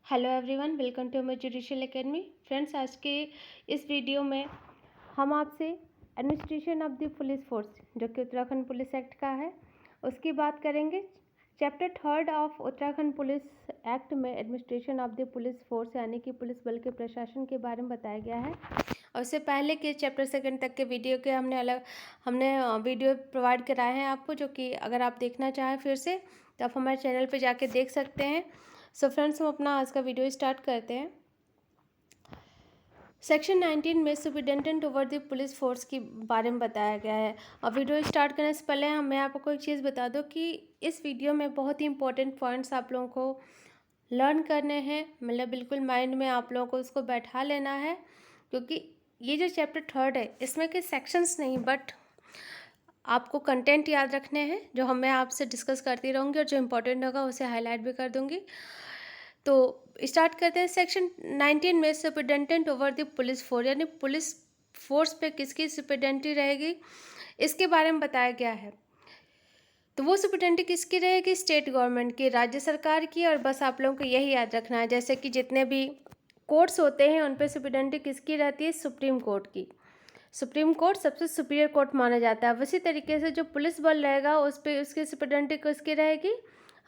Hello everyone, welcome to my judicial academy. Friends, आज के इस वीडियो में हम आपसे administration of the police force, जो कि उत्तराखंड पुलिस एक्ट का है, उसकी बात करेंगे। Chapter 3 of Uttarakhand police act में administration of the police force यानी कि पुलिस बल के प्रशासन के बारे में बताया गया है। और उससे पहले के चैप्टर 2 तक के वीडियो के हमने वीडियो प्रोवाइड कराए हैं आपको, जो कि अगर आप देखना चाहें फिर से तो आप हमारे चैनल पर जाके देख सकते हैं। सो फ्रेंड्स, हम अपना आज का वीडियो स्टार्ट करते हैं। सेक्शन 19 में superintendent over the police force के बारे में बताया गया है। और वीडियो स्टार्ट करने से पहले मैं आपको एक चीज़ बता दूं कि इस वीडियो में बहुत ही इंपॉर्टेंट पॉइंट्स आप लोगों को लर्न करने हैं, मतलब बिल्कुल माइंड में आप लोगों को उसको बैठा लेना है, क्योंकि ये जो चैप्टर 3 है इसमें के सेक्शंस नहीं बट आपको कंटेंट याद रखने हैं, जो मैं आपसे डिस्कस करती रहूँगी और जो इम्पोर्टेंट होगा उसे हाईलाइट भी कर दूँगी। तो स्टार्ट करते हैं। सेक्शन 19 में superintendent over the police force यानी पुलिस फोर्स पे किसकी सुपरिटेंडेंटी रहेगी, इसके बारे में बताया गया है। तो वो सुपरिटेंडेंटी किसकी रहेगी? स्टेट गवर्नमेंट की, राज्य सरकार की। और बस आप लोगों को यही याद रखना है, जैसे कि जितने भी कोर्ट्स होते हैं उन पे सुपरिटेंडेंटी किसकी रहती है? सुप्रीम कोर्ट की। सुप्रीम कोर्ट सबसे सुपीरियर कोर्ट माना जाता है। उसी तरीके से जो पुलिस बल रहेगा उस पर उसकी सुपरिटेंडेंटी किसकी रहेगी?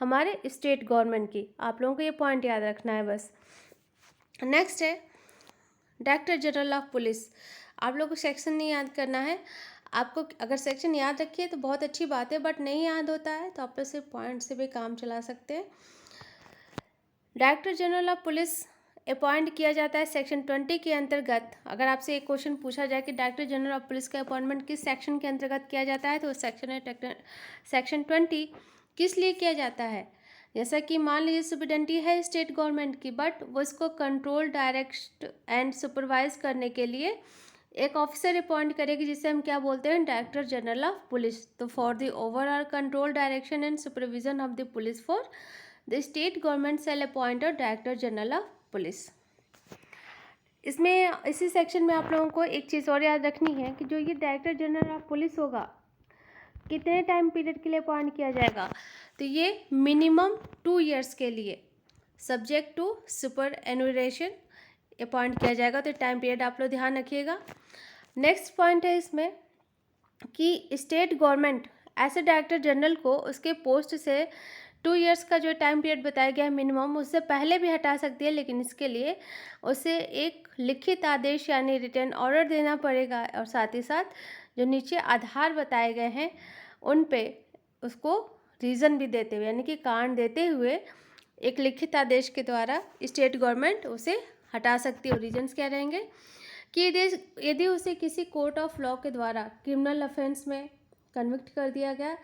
हमारे स्टेट गवर्नमेंट की। आप लोगों को ये पॉइंट याद रखना है बस। नेक्स्ट है डायरेक्टर जनरल ऑफ पुलिस। आप लोगों को सेक्शन नहीं याद करना है। आपको अगर सेक्शन याद रखिए तो बहुत अच्छी बात है, बट नहीं याद होता है तो आप लोग सिर्फ पॉइंट से भी काम चला सकते हैं। Director general of police appoint किया जाता है सेक्शन 20 के अंतर्गत। अगर आपसे एक क्वेश्चन पूछा जाए कि डायरेक्टर जनरल ऑफ पुलिस का अपॉइंटमेंट किस सेक्शन के अंतर्गत किया जाता है, तो सेक्शन है सेक्शन 20। किस लिए किया जाता है? जैसा कि मान लीजिए सुपरिटेंडेंटी है स्टेट गवर्नमेंट की, बट वो इसको कंट्रोल, डायरेक्ट एंड सुपरवाइज करने के लिए एक ऑफिसर अपॉइंट करेगी, जिसे हम क्या बोलते हैं? Director general of police. तो for the overall control, direction and supervision of the police force, the state government shall appoint a director general of police. इसमें इसी सेक्शन में आप लोगों को एक चीज़ और याद रखनी है कि जो ये डायरेक्टर जनरल ऑफ पुलिस होगा, कितने टाइम पीरियड के लिए अपॉइंट किया जाएगा? तो ये मिनिमम 2 ईयर्स के लिए, सब्जेक्ट टू सुपर एनुरेशन, अपॉइंट किया जाएगा। तो टाइम पीरियड आप लोग ध्यान रखिएगा। नेक्स्ट पॉइंट है इसमें कि स्टेट गवर्नमेंट ऐसे डायरेक्टर जनरल को उसके पोस्ट से 2 ईयर्स का जो टाइम पीरियड बताया गया है मिनिमम, उससे पहले भी हटा सकती है, लेकिन इसके लिए उसे एक लिखित आदेश यानी रिटन ऑर्डर देना पड़ेगा। और साथ ही साथ जो नीचे आधार बताए गए हैं उन पे उसको रीज़न भी देते हुए, यानी कि कारण देते हुए एक लिखित आदेश के द्वारा स्टेट गवर्नमेंट उसे हटा सकती है। रीजन्स क्या रहेंगे कि यदि उसे किसी कोर्ट ऑफ लॉ के द्वारा क्रिमिनल ऑफेंस में कन्विक्ट कर दिया गया,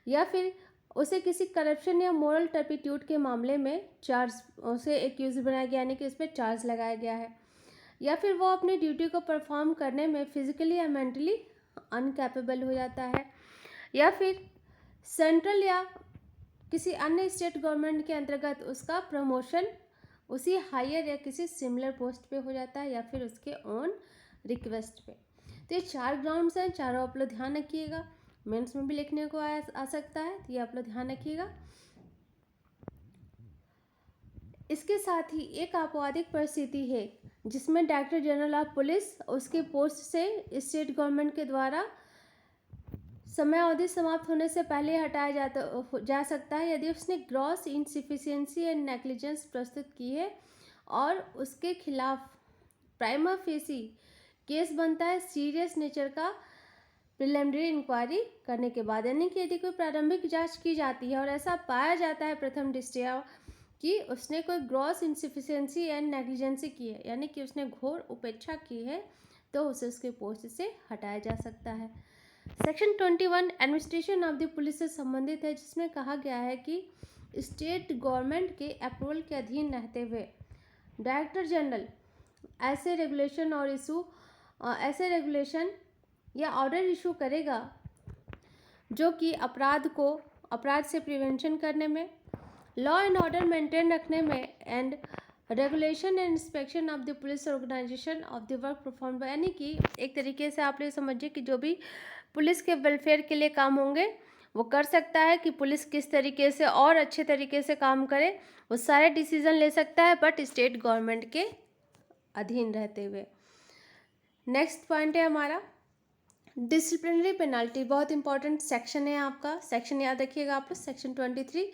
या फिर उसे किसी करप्शन या मोरल टर्पिट्यूड के मामले में चार्ज उसे एक्यूज बनाया गया, यानी कि उस पर चार्ज लगाया गया है, या फिर वो अपनी ड्यूटी को परफॉर्म करने में फिजिकली या मेंटली अनकैपेबल हो जाता है, या फिर सेंट्रल या किसी अन्य स्टेट गवर्नमेंट के अंतर्गत उसका प्रमोशन उसी हायर या किसी सिमिलर पोस्ट पे हो जाता है, या फिर उसके ऑन रिक्वेस्ट पे। तो ये 4 ग्राउंड्स हैं, चारों आप लोग ध्यान रखिएगा। मेंस में भी लिखने को आ सकता है, तो ये आप लोग ध्यान रखिएगा। इसके साथ ही एक आपराधिक परिस्थिति है जिसमें डायरेक्टर जनरल ऑफ पुलिस उसके पोस्ट से स्टेट गवर्नमेंट के द्वारा समय अवधि समाप्त होने से पहले हटाया जा सकता है, यदि उसने ग्रॉस इनसफिशिएंसी एंड नेग्लिजेंस प्रस्तुत की है और उसके खिलाफ प्राइमा फेसी केस बनता है सीरियस नेचर का प्रिलिमिनरी इंक्वायरी करने के बाद। यानी कि यदि कोई प्रारंभिक जांच की जाती है और ऐसा पाया जाता है प्रथम दृष्टया कि उसने कोई ग्रॉस इनसफिशिएंसी एंड नेग्लिजेंसी की है, यानी कि उसने घोर उपेक्षा की है, तो उसे उसके पोस्ट से हटाया जा सकता है। Section 21 administration of the police से संबंधित है, जिसमें कहा गया है कि स्टेट गवर्नमेंट के अप्रूवल के अधीन रहते हुए डायरेक्टर जनरल ऐसे रेगुलेशन या ऑर्डर इशू करेगा जो कि अपराध से प्रिवेंशन करने में, लॉ एंड ऑर्डर मेंटेन रखने में, and regulation and inspection of the police organisation of the work perform, यानी कि एक तरीके से आप लोग समझिए कि जो भी पुलिस के वेलफेयर के लिए काम होंगे वो कर सकता है कि पुलिस किस तरीके से और अच्छे तरीके से काम करे, वो सारे डिसीजन ले सकता है, बट स्टेट गवर्नमेंट के अधीन रहते हुए। नेक्स्ट पॉइंट है हमारा डिसिप्लिनरी पेनाल्टी। बहुत इंपॉर्टेंट सेक्शन है आपका, सेक्शन याद रखिएगा आप लोग। सेक्शन 23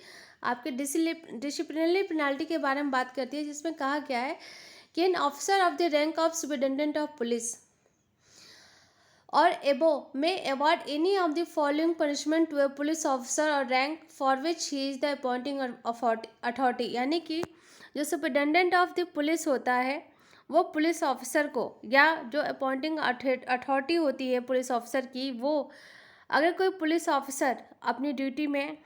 आपके डिसिप्लिनरी पेनाल्टी के बारे में बात करती है, जिसमें कहा गया है कि an officer of the rank of superintendent of police or above may award any of the following punishment to a police officer or rank for which he is the appointing authority। यानी कि जो superintendent of the police होता है वो police officer को, या जो appointing authority होती है पुलिस ऑफिसर की, वो अगर कोई पुलिस ऑफिसर अपनी ड्यूटी में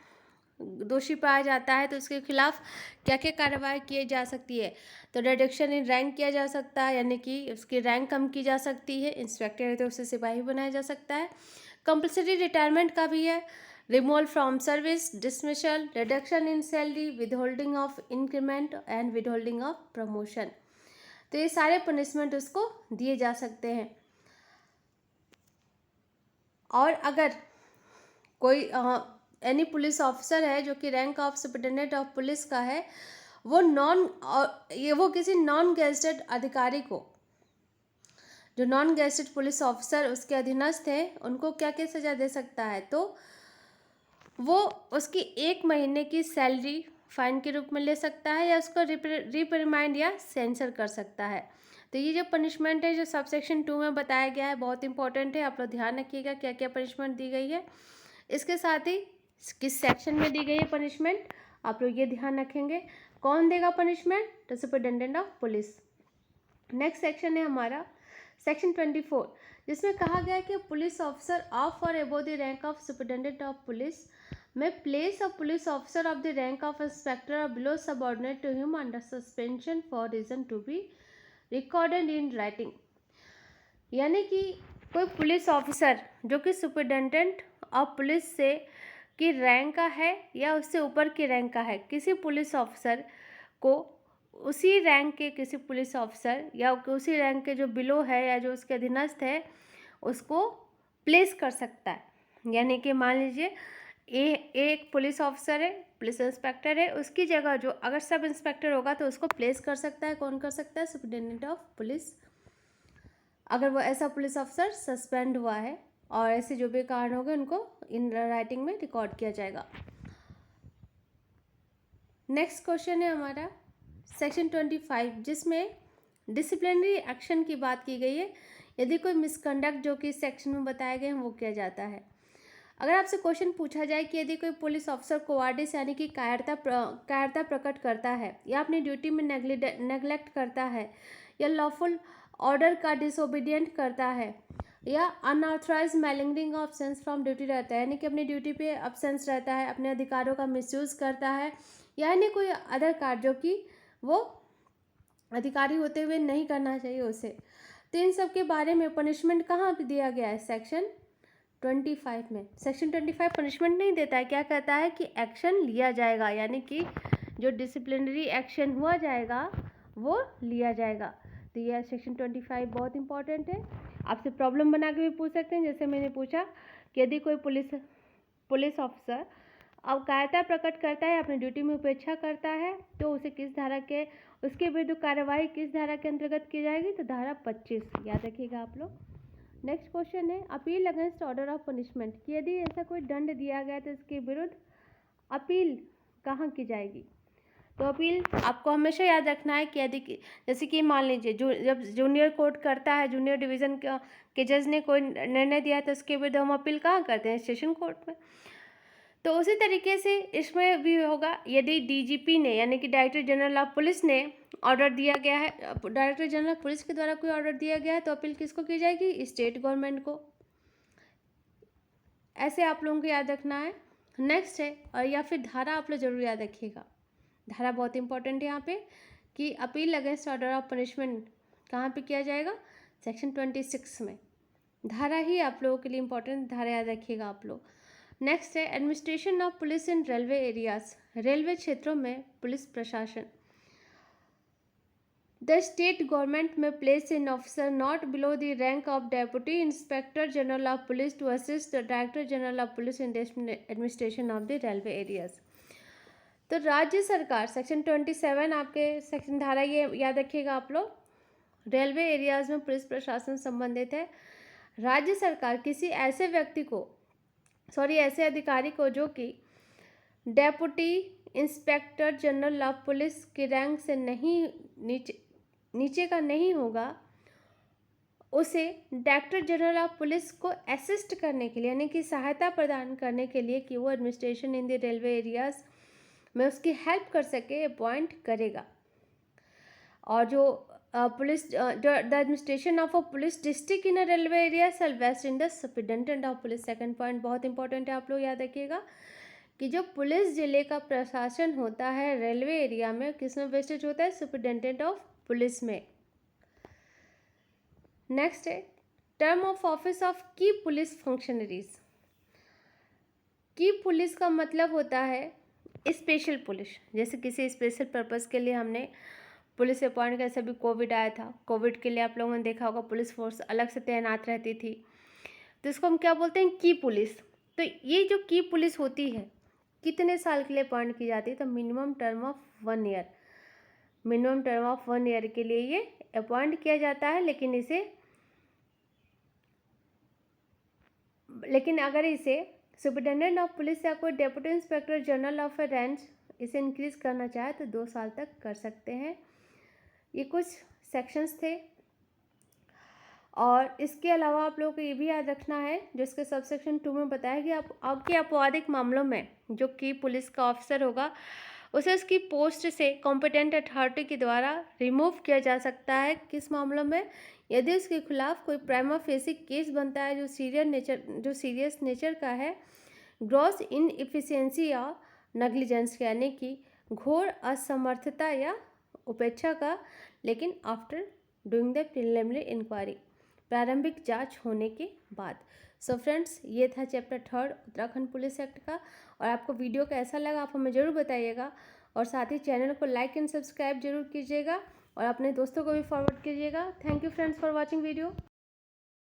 दोषी पाया जाता है तो उसके खिलाफ क्या क्या कार्रवाई की जा सकती है। तो रिडक्शन इन रैंक किया जा सकता है, यानी कि उसकी रैंक कम की जा सकती है। इंस्पेक्टर है तो उसे सिपाही बनाया जा सकता है। कंपल्सरी रिटायरमेंट का भी है। Removal from service, dismissal, reduction in salary, withholding of increment and withholding of promotion. तो ये सारे पनिशमेंट उसको दिए जा सकते हैं। और अगर कोई एनी पुलिस ऑफिसर है जो कि rank of superintendent of police का है, वो किसी नॉन गेजेटेड अधिकारी को, जो नॉन गेजेटेड पुलिस ऑफिसर उसके अधीनस्थ है, उनको क्या क्या सजा दे सकता है, तो वो उसकी 1 महीने की सैलरी फाइन के रूप में ले सकता है, या उसको रिप्रिमांड या सेंसर कर सकता है। तो ये जो पनिशमेंट है जो सब सेक्शन 2 में बताया गया है, बहुत इंपॉर्टेंट है, आप लोग ध्यान रखिएगा क्या क्या पनिशमेंट दी गई है। इसके साथ ही किस सेक्शन में दी गई है पनिशमेंट, आप लोग ये ध्यान रखेंगे। कौन देगा पनिशमेंट? तो superintendent of police. Next section है हमारा सेक्शन 24, जिसमें कहा गया है कि police officer of or above the rank of superintendent of police may place a police officer of the rank of inspector or below subordinate to him under suspension for reason to be recorded in writing. यानी कि कोई police officer जो कि superintendent of police से की rank का है या उससे ऊपर की रैंक का है, किसी पुलिस ऑफिसर को उसी रैंक के किसी पुलिस ऑफिसर या उसी रैंक के जो बिलो है या जो उसके अधीनस्थ है उसको प्लेस कर सकता है। यानी कि मान लीजिए एक पुलिस ऑफिसर है, पुलिस इंस्पेक्टर है, उसकी जगह जो अगर सब इंस्पेक्टर होगा तो उसको प्लेस कर सकता है। कौन कर सकता है? सुपरिटेंडेंट ऑफ पुलिस, अगर वो ऐसा पुलिस ऑफिसर सस्पेंड हुआ है, और ऐसे जो भी कारण होंगे उनको इन राइटिंग में रिकॉर्ड किया जाएगा। नेक्स्ट क्वेश्चन है हमारा सेक्शन 25, जिसमें डिसिप्लिनरी एक्शन की बात की गई है। यदि कोई मिसकंडक्ट जो कि इस सेक्शन में बताए गए हैं वो किया जाता है। अगर आपसे क्वेश्चन पूछा जाए कि यदि कोई पुलिस ऑफिसर कोवार्डिस यानी कि कायरता प्रकट करता है, या अपनी ड्यूटी में नेग्लेक्ट करता है, या लॉफुल ऑर्डर का डिसोबीडियंट करता है, या unauthorise malingering of absence from duty रहता है, यानी कि अपनी ड्यूटी पे अब्सेंस रहता है, अपने अधिकारों का मिसयूज़ करता है, यानी कोई अदर कार्य जो कि वो अधिकारी होते हुए नहीं करना चाहिए उसे, तो इन सब के बारे में पनिशमेंट कहाँ पे दिया गया है? सेक्शन 25 में। सेक्शन 25 पनिशमेंट नहीं देता है, क्या कहता है कि एक्शन लिया जाएगा, यानी कि जो डिसिप्लिनरी एक्शन हुआ जाएगा वो लिया जाएगा। तो यह सेक्शन 25 बहुत इंपॉर्टेंट है। आपसे प्रॉब्लम बना के भी पूछ सकते हैं, जैसे मैंने पूछा कि यदि कोई पुलिस ऑफिसर अवकायरता प्रकट करता है, अपनी ड्यूटी में उपेक्षा करता है, तो उसे किस धारा के, उसके विरुद्ध कार्रवाई किस धारा के अंतर्गत की जाएगी? तो धारा 25, याद रखिएगा आप लोग। नेक्स्ट क्वेश्चन है appeal against order of punishment, कि यदि ऐसा कोई दंड दिया गया तो इसके विरुद्ध अपील कहाँ की जाएगी? तो अपील आपको हमेशा याद रखना है कि यदि जैसे कि मान लीजिए जब जूनियर कोर्ट करता है, जूनियर डिवीज़न के जज ने कोई निर्णय दिया तो उसके विरुद्ध हम अपील कहाँ करते हैं? सेशन कोर्ट में। तो उसी तरीके से इसमें भी होगा, यदि डीजीपी ने यानी कि डायरेक्टर जनरल ऑफ पुलिस ने ऑर्डर दिया गया है, डायरेक्टर जनरल ऑफ पुलिस के द्वारा कोई ऑर्डर दिया गया है, तो अपील किसको की जाएगी? स्टेट गवर्नमेंट को। ऐसे आप लोगों को याद रखना है। नेक्स्ट है, और या फिर धारा आप लोग जरूर याद रखिएगा, धारा बहुत इंपॉर्टेंट है यहाँ पे, कि appeal against order of punishment कहाँ पे किया जाएगा? सेक्शन 26 में। धारा ही आप लोगों के लिए इंपॉर्टेंट, धारा याद रखिएगा आप लोग। नेक्स्ट है administration of police in railway areas, railway क्षेत्रों में पुलिस प्रशासन। The state government may place an officer not below the rank of Deputy Inspector General of Police to assist the Director General of Police in the administration of the railway areas. तो राज्य सरकार section 27 आपके section धारा ये याद रखिएगा आप लोग, रेलवे एरियाज में पुलिस प्रशासन संबंधित है। राज्य सरकार किसी ऐसे व्यक्ति को ऐसे अधिकारी को जो कि deputy inspector general of police की रैंक से नहीं नीचे का नहीं होगा, उसे डायरेक्टर जनरल ऑफ पुलिस को असिस्ट करने के लिए यानी कि सहायता प्रदान करने के लिए कि वो administration in the railway areas में उसकी हेल्प कर सके अपॉइंट करेगा। और जो police the administration of a police district in a railway area shall vest in the superintendent of police. Second point बहुत इंपॉर्टेंट है, आप लोग याद रखिएगा कि जो पुलिस जिले का प्रशासन होता है रेलवे एरिया में किसमें वेस्टेज होता है, सुपरिटेंडेंट ऑफ पुलिस में। नेक्स्ट है टर्म ऑफ ऑफिस ऑफ की पुलिस फंक्शनरीज। की पुलिस का मतलब होता है स्पेशल पुलिस, जैसे किसी स्पेशल पर्पस के लिए हमने पुलिस अपॉइंट किया, जैसे अभी कोविड आया था, कोविड के लिए आप लोगों ने देखा होगा पुलिस फोर्स अलग से तैनात रहती थी, तो इसको हम क्या बोलते हैं, की पुलिस। तो ये जो की पुलिस होती है कितने साल के लिए अपॉइंट की जाती है, तो minimum term of 1 year, minimum term of 1 year के लिए ये अपॉइंट किया जाता है। लेकिन अगर इसे सुपरिटेंडेंट ऑफ पुलिस या कोई deputy inspector general of A range इसे इंक्रीज करना चाहे तो 2 साल तक कर सकते हैं। ये कुछ सेक्शंस थे। और इसके अलावा आप लोगों को ये भी याद रखना है, जो इसके सब सेक्शन 2 में बताया कि आपके आपराधिक मामलों में जो कि पुलिस का ऑफिसर होगा उसे उसकी पोस्ट से कॉम्पिटेंट अथॉरिटी के द्वारा रिमूव किया जा सकता है। किस मामलों में, यदि उसके खिलाफ कोई प्राइमा फेसी केस बनता है जो सीरियस नेचर का है, ग्रॉस इनएफिशिएंसी या नेग्लिजेंस यानी कि घोर असमर्थता या उपेक्षा का, लेकिन after doing the preliminary inquiry, प्रारंभिक जांच होने के बाद। सो फ्रेंड्स, ये था चैप्टर 3 उत्तराखंड पुलिस एक्ट का। और आपको वीडियो कैसा लगा आप हमें ज़रूर बताइएगा, और साथ ही चैनल को लाइक एंड सब्सक्राइब जरूर कीजिएगा और अपने दोस्तों को भी फॉरवर्ड कीजिएगा। Thank you friends for watching video.